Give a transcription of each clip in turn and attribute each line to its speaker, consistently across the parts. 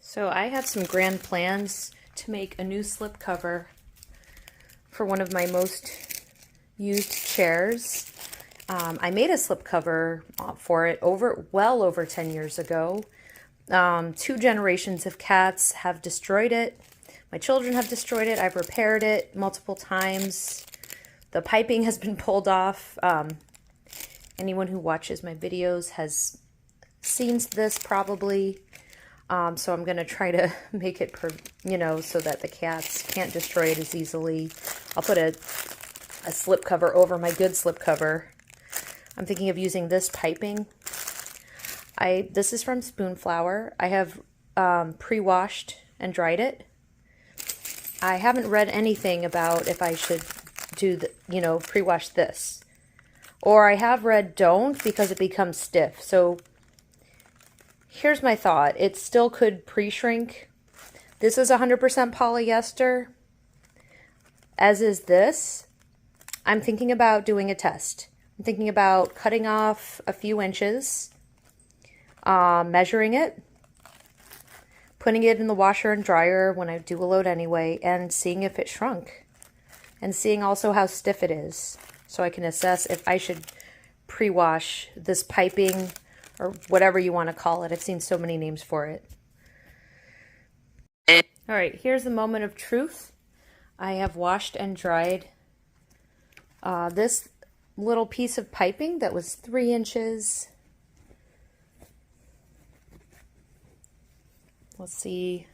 Speaker 1: So I have some grand plans to make a new slipcover for one of my most used chairs. I made a slipcover for it well over 10 years ago. 2 generations of cats have destroyed it. My children have destroyed it. I've repaired it multiple times. The piping has been pulled off. Anyone who watches my videos has seen this probably. So I'm going to try to make it, so that the cats can't destroy it as easily. I'll put a slipcover over my good slipcover. I'm thinking of using this piping. This is from Spoonflower. I have pre-washed and dried it. I haven't read anything about if I should do pre-wash this. Or I have read don't, because it becomes stiff. So here's my thought. It still could pre-shrink. This is 100% polyester, as is this. I'm thinking about doing a test. I'm thinking about cutting off a few inches, measuring it, putting it in the washer and dryer when I do a load anyway, and seeing if it shrunk, and seeing also how stiff it is, so I can assess if I should pre-wash this piping, or whatever you want to call it. I've seen so many names for it. All right, here's the moment of truth. I have washed and dried this little piece of piping that was 3 inches. Let's see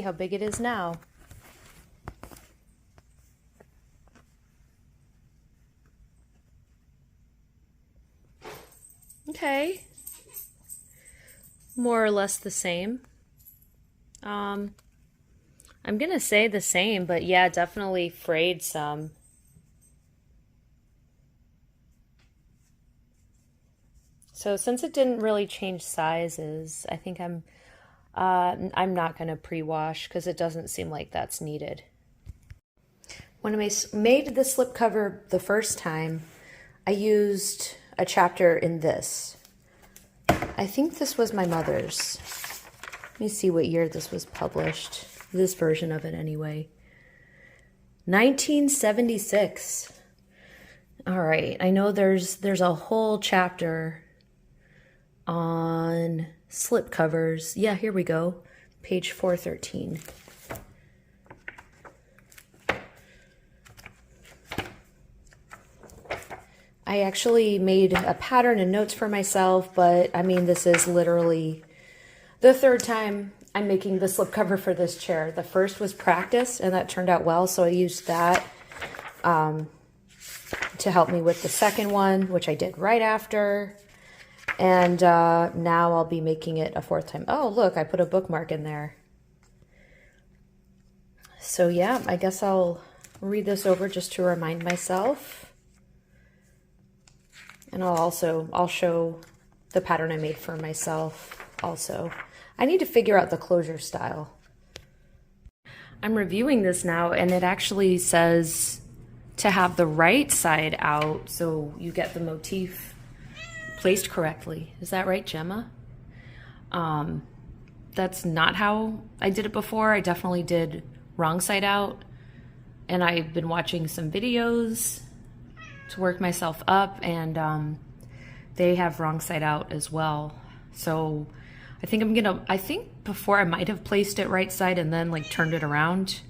Speaker 1: how big it is now. Okay, more or less the same. I'm gonna say the same, but yeah, definitely frayed some. So since it didn't really change sizes, I think I'm not gonna pre-wash because it doesn't seem like that's needed. When I made the slipcover the first time, I used a chapter in this. I think this was my mother's. Let me see what year this was published. This version of it anyway. 1976. All right, I know there's a whole chapter on slipcovers. Yeah, here we go. Page 413. I actually made a pattern and notes for myself, but I mean, this is literally the 3rd time I'm making the slipcover for this chair. The first was practice, and that turned out well, so I used that to help me with the second one, which I did right after. And now I'll be making it a 4th time. Oh, look, I put a bookmark in there. So yeah, I guess I'll read this over just to remind myself. And I'll show the pattern I made for myself also. I need to figure out the closure style. I'm reviewing this now, and it actually says to have the right side out so you get the motif placed correctly. Is that right, Gemma? That's not how I did it before. I definitely did wrong side out, and I've been watching some videos to work myself up, and they have wrong side out as well. So I think before I might have placed it right side and then like turned it around.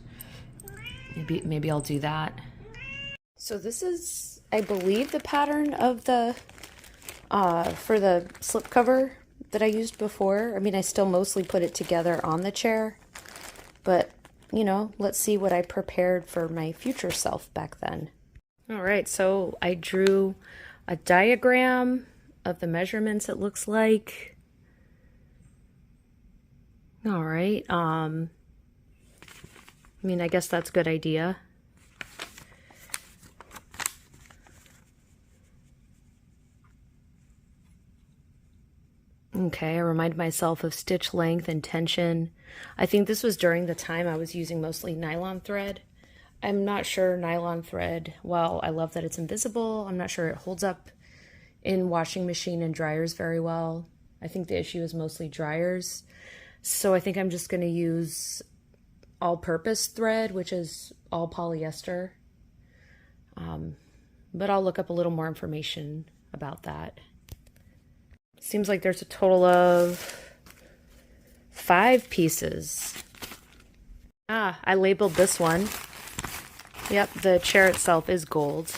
Speaker 1: Maybe I'll do that. So this is, I believe, the pattern of the for the slipcover that I used before. I mean, I still mostly put it together on the chair, but let's see what I prepared for my future self back then. All right, so I drew a diagram of the measurements, it looks like. All right, I mean, I guess that's a good idea. Okay, I remind myself of stitch length and tension. I think this was during the time I was using mostly nylon thread. I'm not sure nylon thread, while I love that it's invisible, I'm not sure it holds up in washing machine and dryers very well. I think the issue is mostly dryers. So I think I'm just going to use all-purpose thread, which is all polyester. But I'll look up a little more information about that. Seems like there's a total of 5 pieces. I labeled this one. Yep, the chair itself is gold.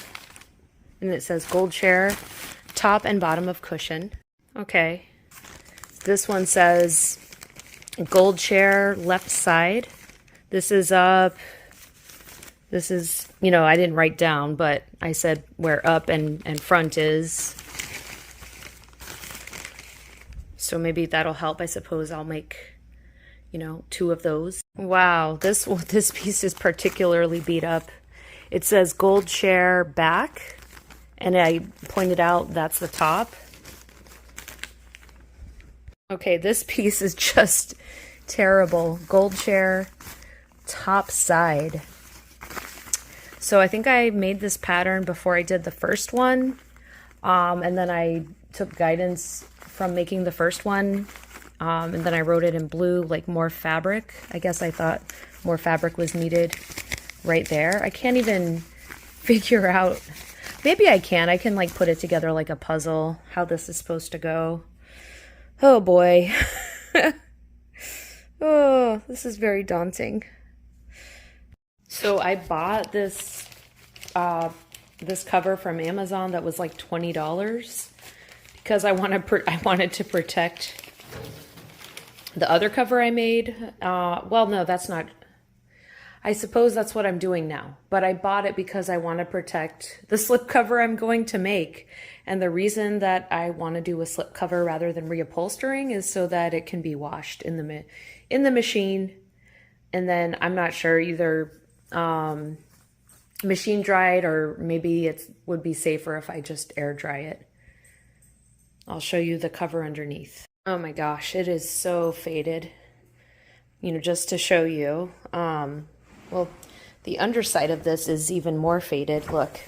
Speaker 1: And it says gold chair, top and bottom of cushion. Okay. This one says gold chair, left side. This is up. This is, you know, I didn't write down, but I said where up and front is. So maybe that'll help. I suppose I'll make, you know, 2 of those. Wow, this piece is particularly beat up. It says gold chair back, and I pointed out that's the top. Okay, this piece is just terrible. Gold chair, top side. So I think I made this pattern before I did the first one, and then I took guidance from making the first one, and then I wrote it in blue, like more fabric. I guess I thought more fabric was needed right there. I can't even figure out, maybe I can like put it together like a puzzle, how this is supposed to go. Oh boy. Oh, this is very daunting. So I bought this this cover from Amazon that was like $20 because I wanted to protect the other cover I made. Well, no, that's not. I suppose that's what I'm doing now. But I bought it because I want to protect the slip cover I'm going to make. And the reason that I want to do a slip cover rather than reupholstering is so that it can be washed in the machine. And then I'm not sure, either machine dried, or maybe it would be safer if I just air dry it. I'll show you the cover underneath. Oh my gosh, it is so faded. You know, just to show you. Well, the underside of this is even more faded. Look,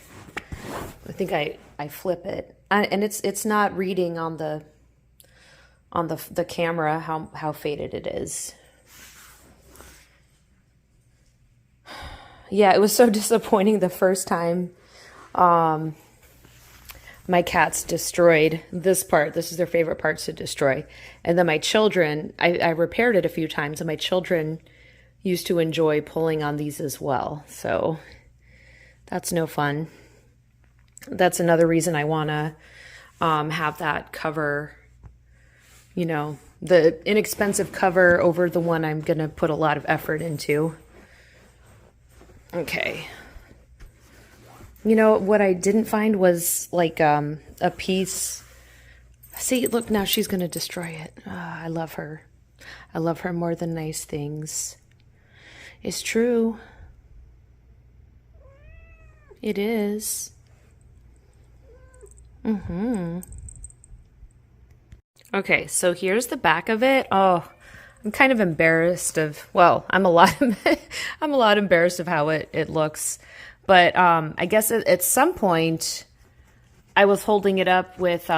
Speaker 1: I think I flip it, and it's not reading on the camera how faded it is. Yeah, it was so disappointing the first time. My cats destroyed this part. This is their favorite part to destroy. And then my children, I repaired it a few times, and my children used to enjoy pulling on these as well. So that's no fun. That's another reason I want to have that cover, you know, the inexpensive cover over the one I'm going to put a lot of effort into. Okay. You know, what I didn't find was like a piece. See, look, now she's going to destroy it. I love her. I love her more than nice things. It's true. It is. Okay, so here's the back of it. Oh, I'm kind of embarrassed of, well, I'm a lot embarrassed of how it looks. But I guess at some point I was holding it up with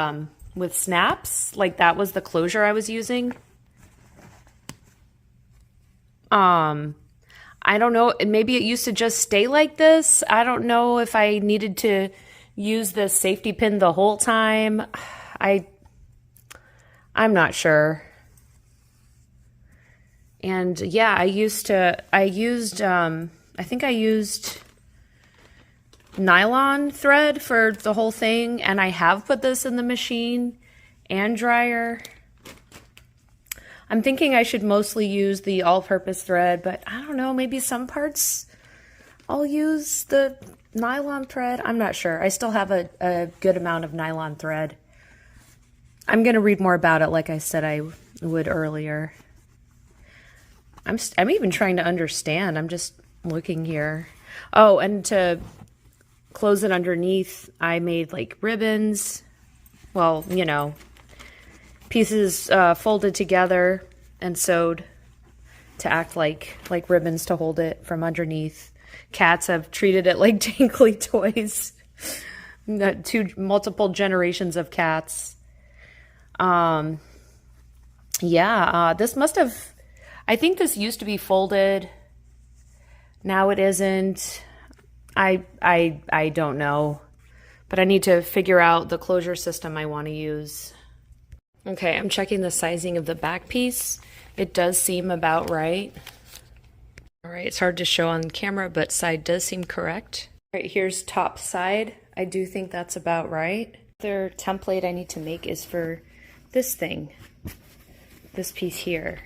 Speaker 1: snaps, like that was the closure I was using. I don't know, maybe it used to just stay like this. I don't know if I needed to use the safety pin the whole time. I'm not sure. And yeah, I think I used nylon thread for the whole thing, and I have put this in the machine and dryer. I'm thinking I should mostly use the all-purpose thread, but I don't know, maybe some parts I'll use the nylon thread. I'm not sure. I still have a good amount of nylon thread. I'm going to read more about it like I said I would earlier. I'm even trying to understand. I'm just looking here. Oh, and to close it underneath, I made like ribbons. Well, you know, pieces folded together and sewed to act like ribbons to hold it from underneath. Cats have treated it like tinkly toys. Multiple generations of cats. Yeah, this must have I think this used to be folded. Now it isn't. I don't know. But I need to figure out the closure system I want to use. Okay, I'm checking the sizing of the back piece. It does seem about right. All right, it's hard to show on camera, but side does seem correct. All right, here's top side. I do think that's about right. The template I need to make is for this thing, this piece here.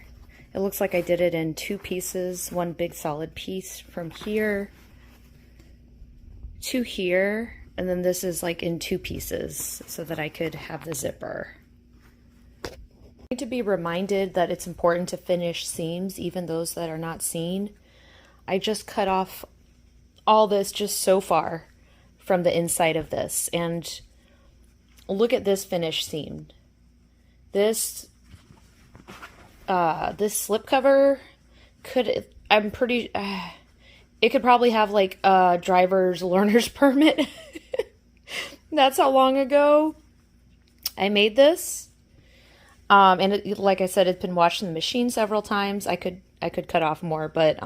Speaker 1: It looks like I did it in 2 pieces, one big solid piece from here to here, and then this is like in 2 pieces so that I could have the zipper. I need to be reminded that it's important to finish seams, even those that are not seen. I just cut off all this just so far from the inside of this, and look at this finished seam. This slipcover could, I'm pretty, it could probably have like a driver's learner's permit. That's how long ago I made this. And it, like I said, it's been washed in the machine several times. I could cut off more, but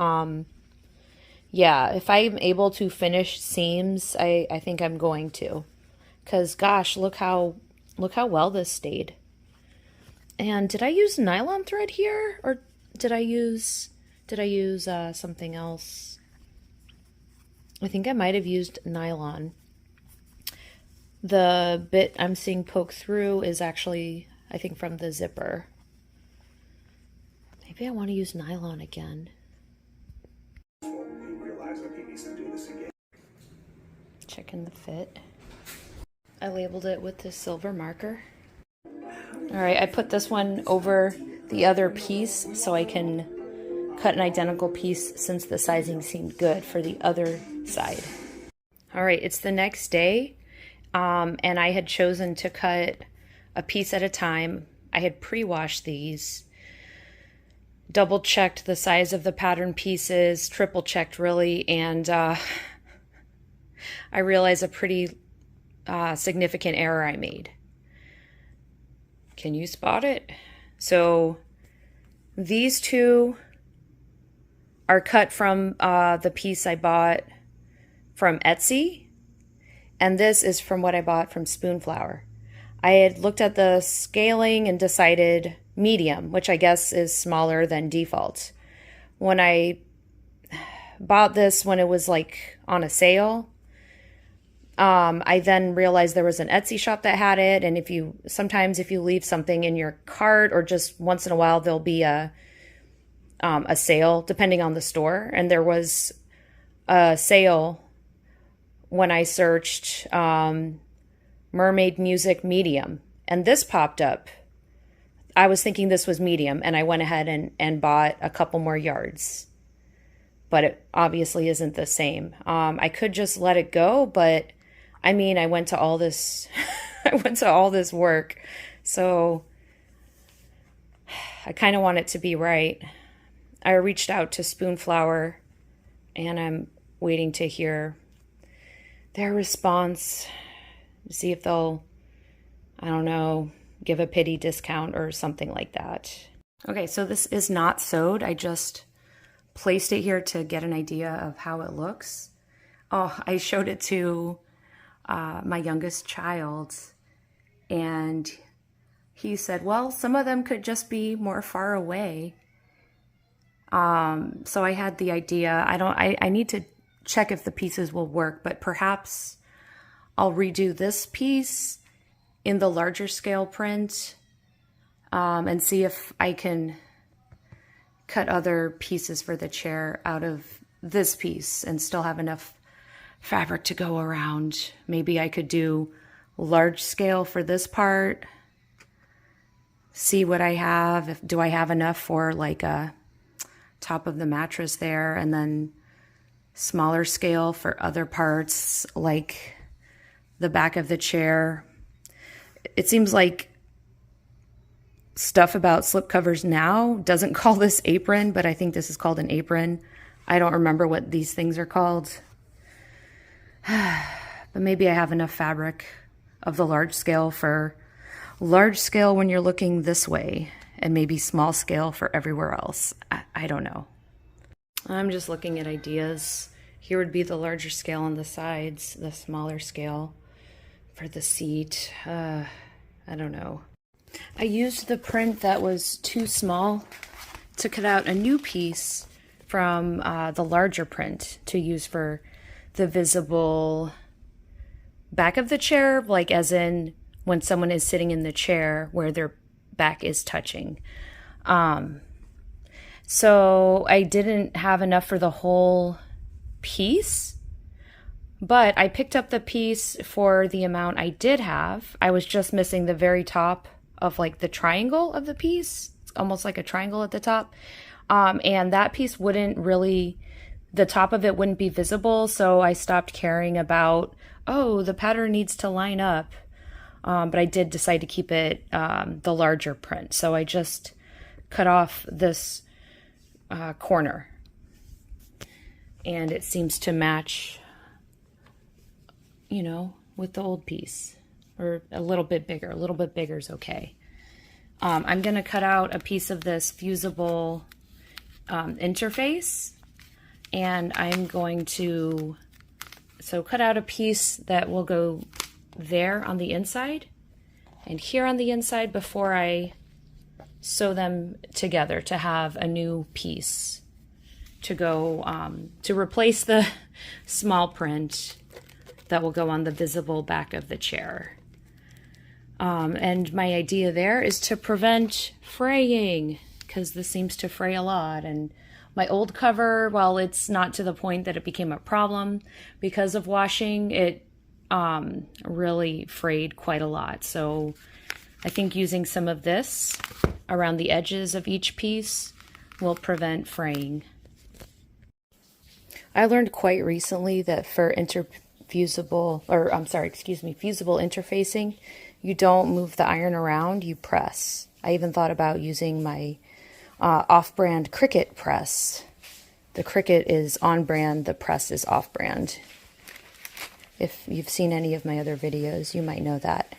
Speaker 1: yeah, if I'm able to finish seams, I think I'm going to, because gosh, look how well this stayed. And did I use nylon thread here, or did I use something else? I think I might have used nylon. The bit I'm seeing poke through is actually, I think, from the zipper. Maybe I want to use nylon again. Checking the fit. I labeled it with this silver marker. All right, I put this one over the other piece so I can cut an identical piece since the sizing seemed good for the other side. All right, it's the next day, and I had chosen to cut a piece at a time. I had pre-washed these, double checked the size of the pattern pieces, triple checked really, and I realized a pretty significant error I made. Can you spot it? So these 2 are cut from the piece I bought from Etsy, and this is from what I bought from Spoonflower. I had looked at the scaling and decided medium, which I guess is smaller than default. When I bought this when it was like on a sale, I then realized there was an Etsy shop that had it, and sometimes if you leave something in your cart, or just once in a while there'll be a sale depending on the store, and there was a sale when I searched mermaid music medium, and this popped up. I was thinking this was medium, and I went ahead and bought a couple more yards, but it obviously isn't the same. I could just let it go, but I mean, I went to all this work, so I kind of want it to be right. I reached out to Spoonflower, and I'm waiting to hear their response, see if they'll, I don't know, give a pity discount or something like that. Okay, so this is not sewed. I just placed it here to get an idea of how it looks. Oh, I showed it to my youngest child, and he said, well, some of them could just be more far away. So I had the idea, I need to check if the pieces will work, but perhaps I'll redo this piece in the larger scale print, and see if I can cut other pieces for the chair out of this piece and still have enough fabric to go around. Maybe I could do large scale for this part, see what I have. Do I have enough for like a top of the mattress there, and then smaller scale for other parts like the back of the chair. It seems like stuff about slipcovers now doesn't call this apron, but I think this is called an apron. I don't remember what these things are called. But maybe I have enough fabric of the large scale for large scale when you're looking this way, and maybe small scale for everywhere else. I don't know. I'm just looking at ideas. Here would be the larger scale on the sides, the smaller scale for the seat. I don't know. I used the print that was too small to cut out a new piece from the larger print to use for the visible back of the chair, like as in when someone is sitting in the chair where their back is touching. So I didn't have enough for the whole piece, but I picked up the piece for the amount I did have. I was just missing the very top of like the triangle of the piece. It's almost like a triangle at the top. And that piece wouldn't really, the top of it wouldn't be visible. So I stopped caring about, oh, the pattern needs to line up. But I did decide to keep it the larger print. So I just cut off this corner. And it seems to match, you know, with the old piece. Or a little bit bigger. A little bit bigger is okay. I'm going to cut out a piece of this fusible interface. And I'm going to cut out a piece that will go there on the inside and here on the inside before I sew them together to have a new piece to go to replace the small print that will go on the visible back of the chair. And my idea there is to prevent fraying, because this seems to fray a lot. And my old cover, while it's not to the point that it became a problem because of washing, it really frayed quite a lot. So I think using some of this around the edges of each piece will prevent fraying. I learned quite recently that for fusible interfacing, you don't move the iron around, you press. I even thought about using my off-brand Cricut press. The Cricut is on-brand, the press is off-brand. If you've seen any of my other videos, you might know that.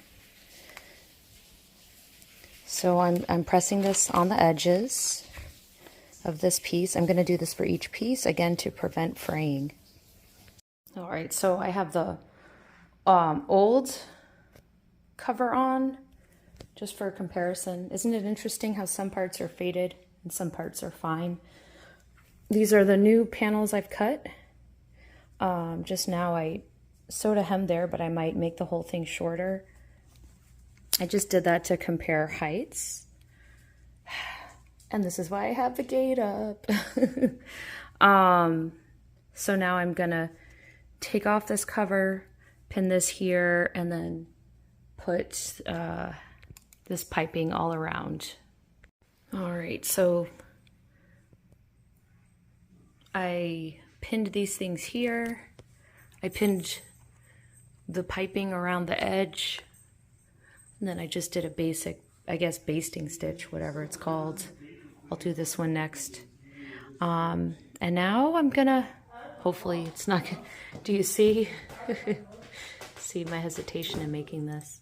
Speaker 1: So I'm pressing this on the edges of this piece. I'm going to do this for each piece, again, to prevent fraying. All right, so I have the old cover on, just for comparison. Isn't it interesting how some parts are faded and some parts are fine? These are the new panels I've cut. Just now I sewed a hem there, but I might make the whole thing shorter. I just did that to compare heights. And this is why I have the gate up. So now I'm gonna take off this cover, pin this here, and then put this piping all around. All right, so I pinned these things here. I pinned the piping around the edge. And then I just did a basic, I guess, basting stitch, whatever it's called. I'll do this one next. And now I'm gonna, hopefully it's not, do you see? See my hesitation in making this.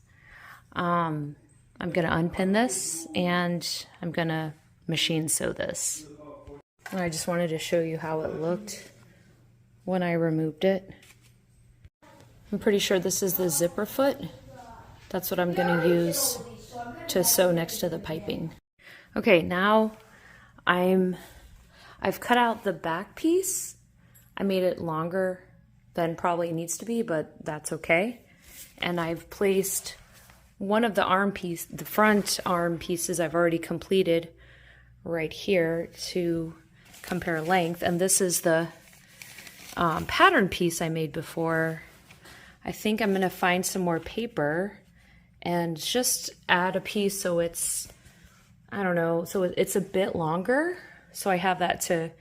Speaker 1: I'm gonna unpin this and I'm gonna machine sew this. And I just wanted to show you how it looked when I removed it. I'm pretty sure this is the zipper foot. That's what I'm going to use to sew next to the piping. Okay, now I've cut out the back piece. I made it longer than probably it needs to be, but that's okay. And I've placed one of the front arm pieces I've already completed right here to compare length. And this is the pattern piece I made before. I think I'm going to find some more paper and just add a piece so it's, I don't know, so it's a bit longer. So I have that to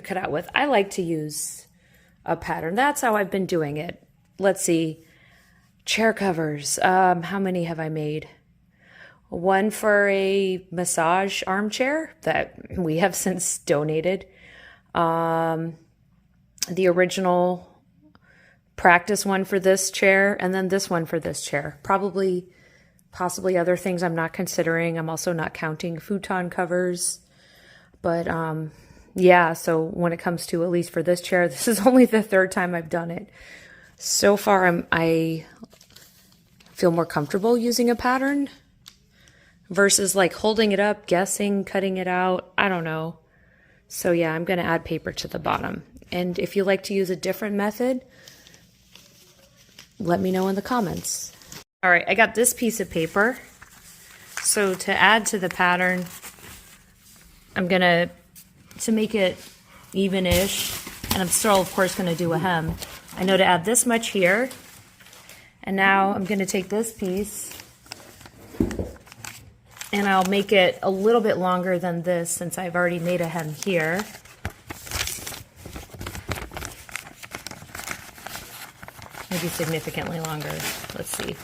Speaker 1: cut out with. I like to use a pattern. That's how I've been doing it. Let's see. Chair covers. How many have I made? One for a massage armchair that we have since donated. The original practice one for this chair, and then this one for this chair. Possibly other things I'm not considering. I'm also not counting futon covers, but yeah, so when it comes to, at least for this chair, this is only the third time I've done it. So far, I feel more comfortable using a pattern versus like holding it up, guessing, cutting it out. I don't know. So yeah, I'm going to add paper to the bottom. And if you like to use a different method, let me know in the comments. All right, I got this piece of paper. So to add to the pattern, I'm gonna, to make it even-ish, and I'm still of course gonna do a hem, I know to add this much here. And now I'm gonna take this piece and I'll make it a little bit longer than this since I've already made a hem here. Maybe significantly longer. Let's see.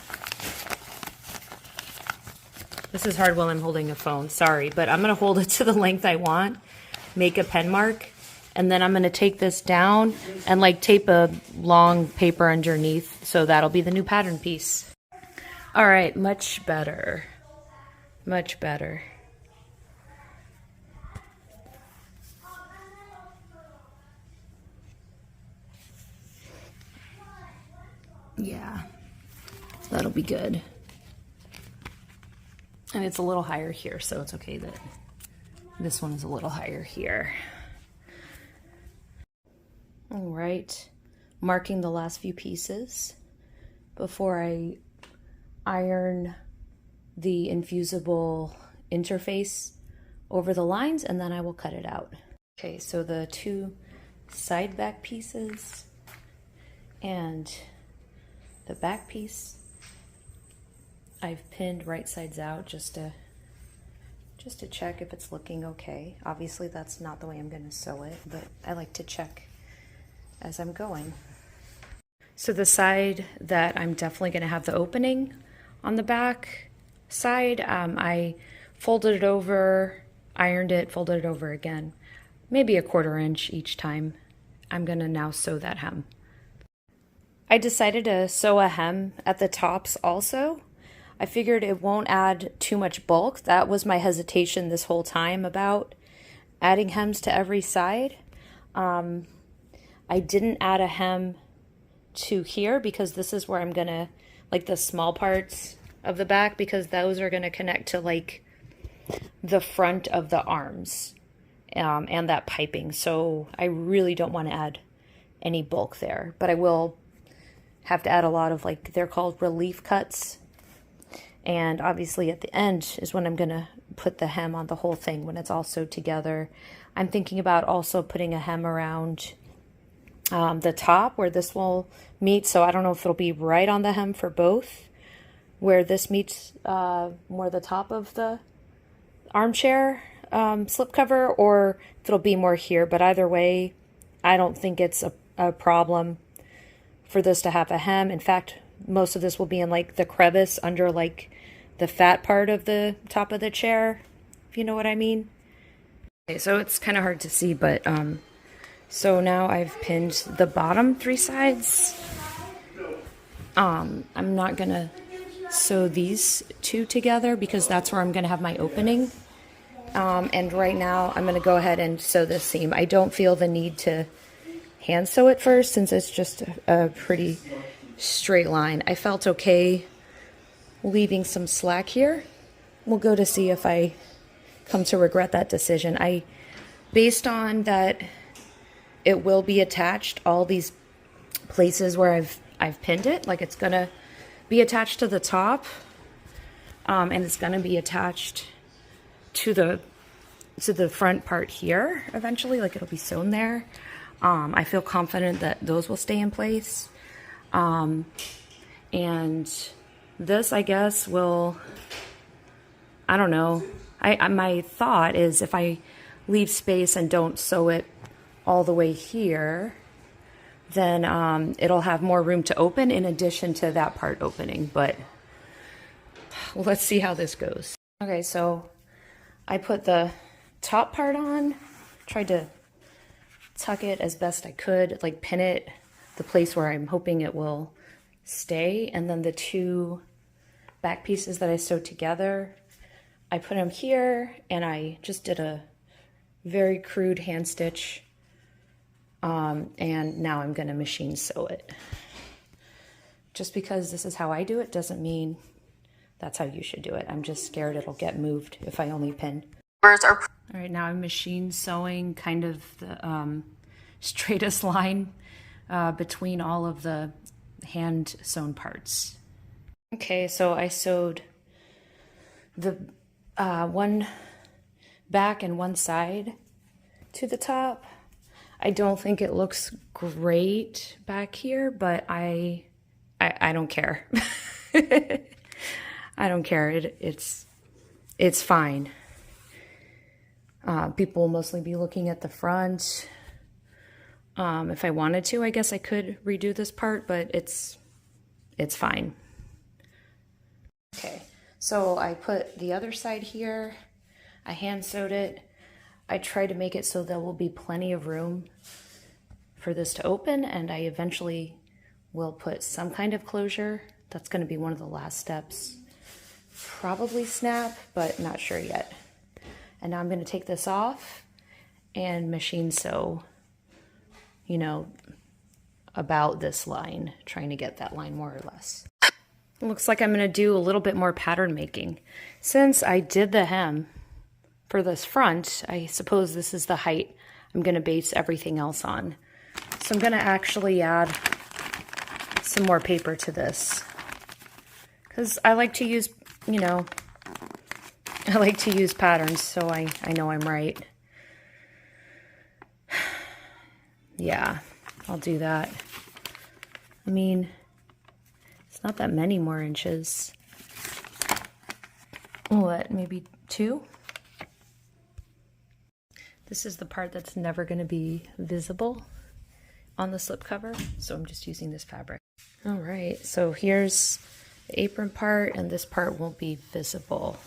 Speaker 1: This is hard while I'm holding a phone, sorry, but I'm gonna hold it to the length I want, make a pen mark, and then I'm gonna take this down and like tape a long paper underneath, so that'll be the new pattern piece. All right, much better, much better. Yeah, that'll be good. And it's a little higher here, so it's okay that this one is a little higher here. All right, marking the last few pieces before I iron the infusible interface over the lines, and then I will cut it out. Okay, so the two side back pieces and the back piece, I've pinned right sides out just to check if it's looking okay. Obviously that's not the way I'm going to sew it, but I like to check as I'm going. So the side that I'm definitely going to have the opening on the back side, I folded it over, ironed it, folded it over again, maybe a 1/4 inch each time. I'm going to now sew that hem. I decided to sew a hem at the tops also. I figured it won't add too much bulk. That was my hesitation this whole time about adding hems to every side. I didn't add a hem to here because this is where I'm gonna, like the small parts of the back, because those are gonna connect to like the front of the arms and that piping. So I really don't want to add any bulk there, but I will have to add a lot of, like, they're called relief cuts. And obviously at the end is when I'm gonna put the hem on the whole thing when it's all sewed together. I'm thinking about also putting a hem around the top where this will meet. So I don't know if it'll be right on the hem for both, where this meets more the top of the armchair slipcover, or if it'll be more here. But either way, I don't think it's a problem for this to have a hem. In fact, most of this will be in like the crevice under like the fat part of the top of the chair, if you know what I mean. Okay, so it's kind of hard to see, but so now I've pinned the bottom 3 sides. I'm not gonna sew these 2 together because that's where I'm gonna have my opening. And right now I'm gonna go ahead and sew this seam. I don't feel the need to hand sew it first since it's just a pretty straight line. I felt okay leaving some slack here. We'll go to see if I come to regret that decision. Based on that it will be attached, all these places where I've pinned it, like it's gonna be attached to the top, and it's gonna be attached to the front part here eventually, like it'll be sewn there. I feel confident that those will stay in place. And this, I guess, will, I don't know. My thought is if I leave space and don't sew it all the way here, then it'll have more room to open in addition to that part opening. But let's see how this goes. Okay, so I put the top part on, tried to tuck it as best I could, like pin it the place where I'm hoping it will stay, and then the 2 back pieces that I sewed together, I put them here, and I just did a very crude hand stitch. And now I'm going to machine sew it. Just because this is how I do it doesn't mean that's how you should do it. I'm just scared it'll get moved if I only pin. All right, now I'm machine sewing kind of the straightest line between all of the hand sewn parts. Okay, so I sewed the one back and one side to the top. I don't think it looks great back here, but I don't care. I don't care. It's fine. People will mostly be looking at the front. If I wanted to, I guess I could redo this part, but it's fine. Okay, so I put the other side here. I hand sewed it. I tried to make it so there will be plenty of room for this to open, and I eventually will put some kind of closure. That's going to be one of the last steps. Probably snap, but not sure yet. And now I'm going to take this off and machine sew, you know, about this line, trying to get that line more or less. It looks like I'm going to do a little bit more pattern making. Since I did the hem for this front, I suppose this is the height I'm going to base everything else on. So I'm going to actually add some more paper to this, because I like to use, you know, I like to use patterns so I know I'm right. Yeah, I'll do that. I mean, it's not that many more inches. What, maybe 2? This is the part that's never going to be visible on the slipcover, so I'm just using this fabric. All right, so here's the apron part, and this part won't be visible.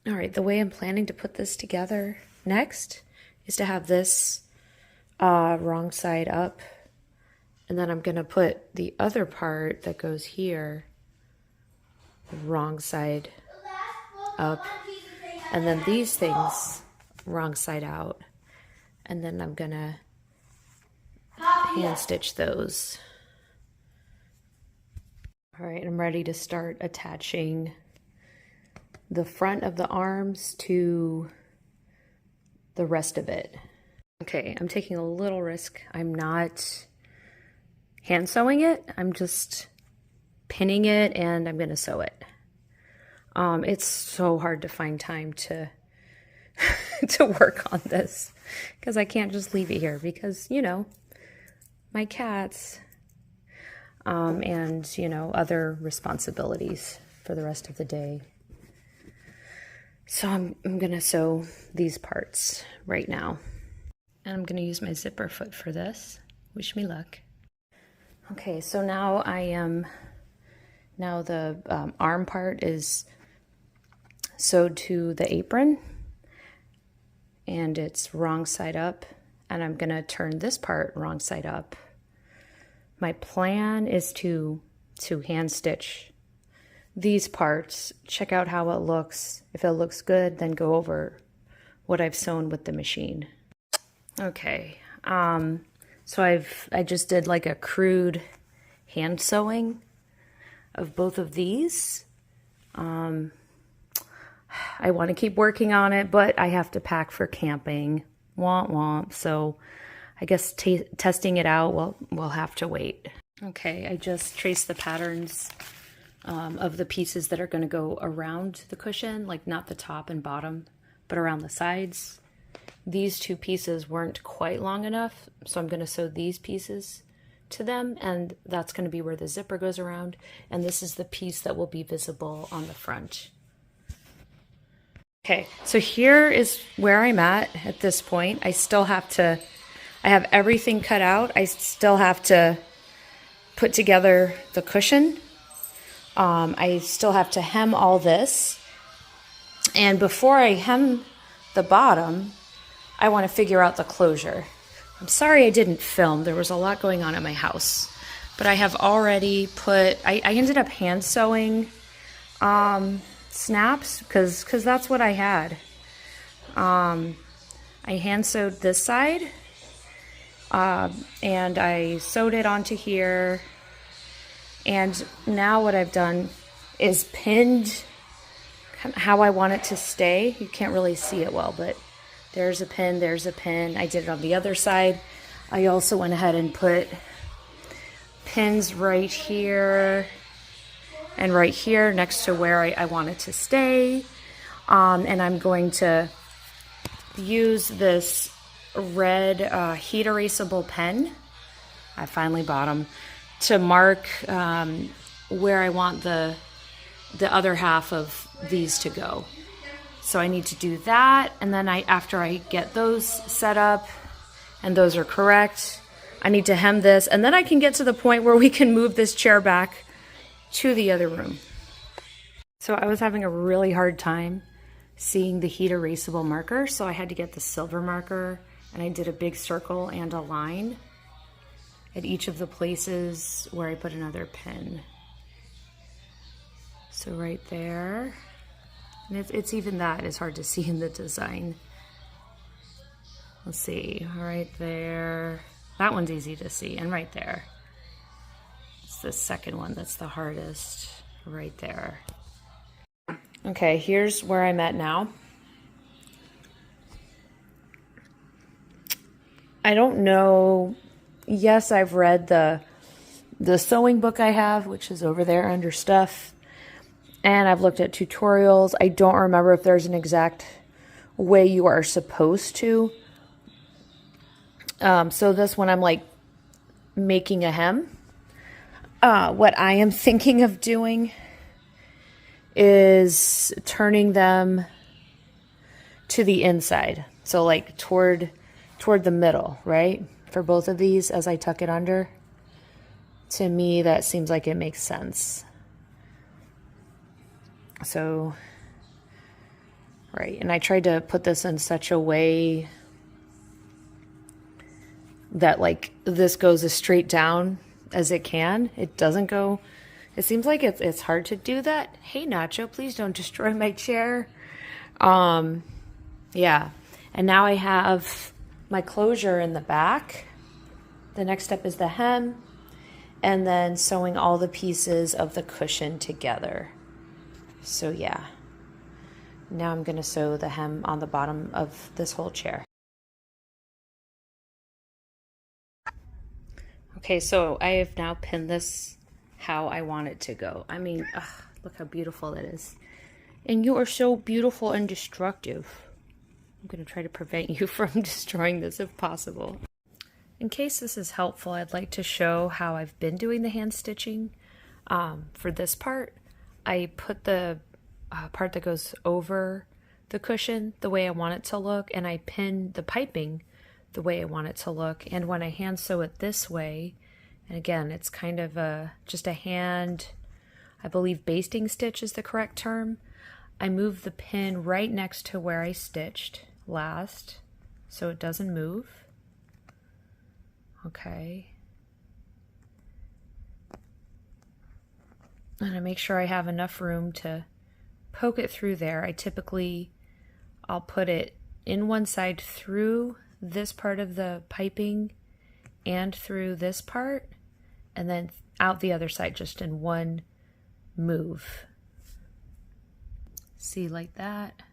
Speaker 1: All right, the way I'm planning to put this together next is to have this wrong side up, and then I'm gonna put the other part that goes here wrong side up, and then these things wrong side out, and then I'm gonna hand stitch those. All right, I'm ready to start attaching the front of the arms to the rest of it. Okay, I'm taking a little risk. I'm not hand sewing it. I'm just pinning it, and I'm gonna sew it. It's so hard to find time to to work on this, because I can't just leave it here because, you know, my cats and, you know, other responsibilities for the rest of the day. So I'm gonna sew these parts right now. And I'm gonna use my zipper foot for this. Wish me luck. Okay, so now the arm part is sewed to the apron, and it's wrong side up, and I'm gonna turn this part wrong side up. My plan is to hand stitch these parts, check out how it looks. If it looks good, then go over what I've sewn with the machine. Okay, so I just did like a crude hand sewing of both of these. I want to keep working on it, but I have to pack for camping. Womp womp. So I guess testing it out, we'll have to wait. Okay, I just traced the patterns of the pieces that are going to go around the cushion, like not the top and bottom, but around the sides. These two pieces weren't quite long enough, so I'm going to sew these pieces to them, and that's going to be where the zipper goes around, and this is the piece that will be visible on the front. Okay, so here is where I'm at this point. I have everything cut out. I still have to put together the cushion. I still have to hem all this. And before I hem the bottom, I want to figure out the closure. I'm sorry I didn't film. There was a lot going on at my house. But I have already put, I ended up hand sewing snaps because that's what I had. I hand sewed this side, and I sewed it onto here. And now what I've done is pinned how I want it to stay. You can't really see it well, but there's a pin, there's a pin. I did it on the other side. I also went ahead and put pins right here and right here next to where I want it to stay. And I'm going to use this red heat erasable pen. I finally bought them to mark where I want the other half of these to go. So I need to do that, and then after I get those set up and those are correct, I need to hem this, and then I can get to the point where we can move this chair back to the other room. So I was having a really hard time seeing the heat erasable marker, so I had to get the silver marker, and I did a big circle and a line at each of the places where I put another pin. So right there, and it's even that is hard to see in the design. Let's see, right there. That one's easy to see, and right there. It's the second one that's the hardest, right there. Okay, here's where I'm at now. I don't know. Yes, I've read the sewing book I have, which is over there under stuff. And I've looked at tutorials. I don't remember if there's an exact way you are supposed to. So this one, I'm like making a hem. What I am thinking of doing is turning them to the inside. So like toward the middle, right? For both of these as I tuck it under. To me, that seems like it makes sense. So, right, and I tried to put this in such a way that like this goes as straight down as it can. It doesn't go, it seems like it's hard to do that. Hey Nacho, please don't destroy my chair. Yeah, and now I have my closure in the back. The next step is the hem, and then sewing all the pieces of the cushion together. So yeah, now I'm gonna sew the hem on the bottom of this whole chair. Okay, so I have now pinned this how I want it to go. I mean, look how beautiful it is. And you are so beautiful and destructive. I'm gonna try to prevent you from destroying this if possible. In case this is helpful, I'd like to show how I've been doing the hand stitching. For this part, I put the part that goes over the cushion the way I want it to look, and I pin the piping the way I want it to look. And when I hand sew it this way, and again, it's kind of just a hand, I believe basting stitch is the correct term, I move the pin right next to where I stitched last so it doesn't move. Okay. And I make sure I have enough room to poke it through there. I'll put it in one side through this part of the piping and through this part, and then out the other side just in one move. See, like that.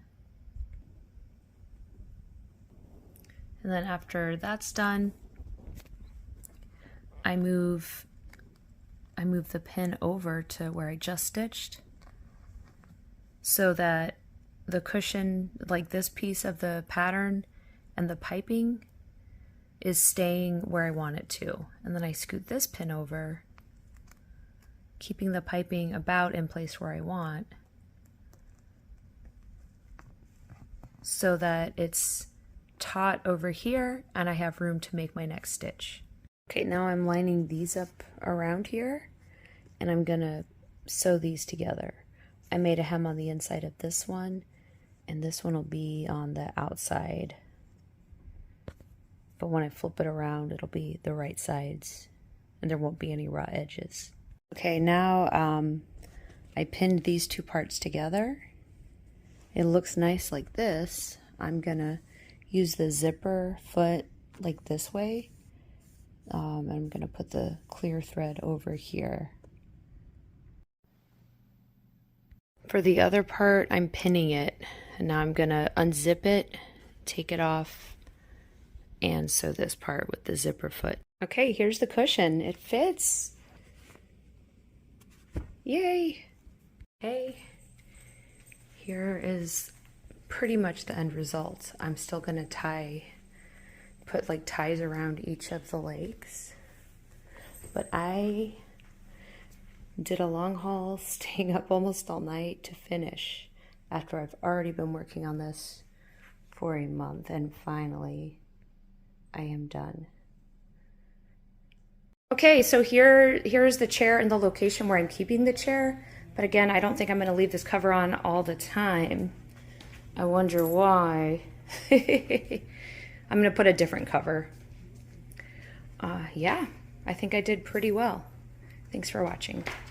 Speaker 1: And then after that's done, I move the pin over to where I just stitched so that the cushion, like this piece of the pattern and the piping, is staying where I want it to. And then I scoot this pin over, keeping the piping about in place where I want, so that it's taut over here and I have room to make my next stitch. Okay, now I'm lining these up around here, and I'm gonna sew these together. I made a hem on the inside of this one, and this one will be on the outside. But when I flip it around, it'll be the right sides, and there won't be any raw edges. Okay, now I pinned these two parts together. It looks nice like this. I'm gonna use the zipper foot like this way. I'm gonna put the clear thread over here. For the other part, I'm pinning it, and now I'm gonna unzip it, take it off, and sew this part with the zipper foot. Okay, here's the cushion. It fits. Yay! Okay, here is pretty much the end result. I'm still gonna put like ties around each of the legs, but I did a long haul, staying up almost all night to finish after I've already been working on this for a month, and finally I am done. Okay, so here's the chair and the location where I'm keeping the chair, but again, I don't think I'm going to leave this cover on all the time. I wonder why. I'm going to put a different cover. Yeah, I think I did pretty well. Thanks for watching.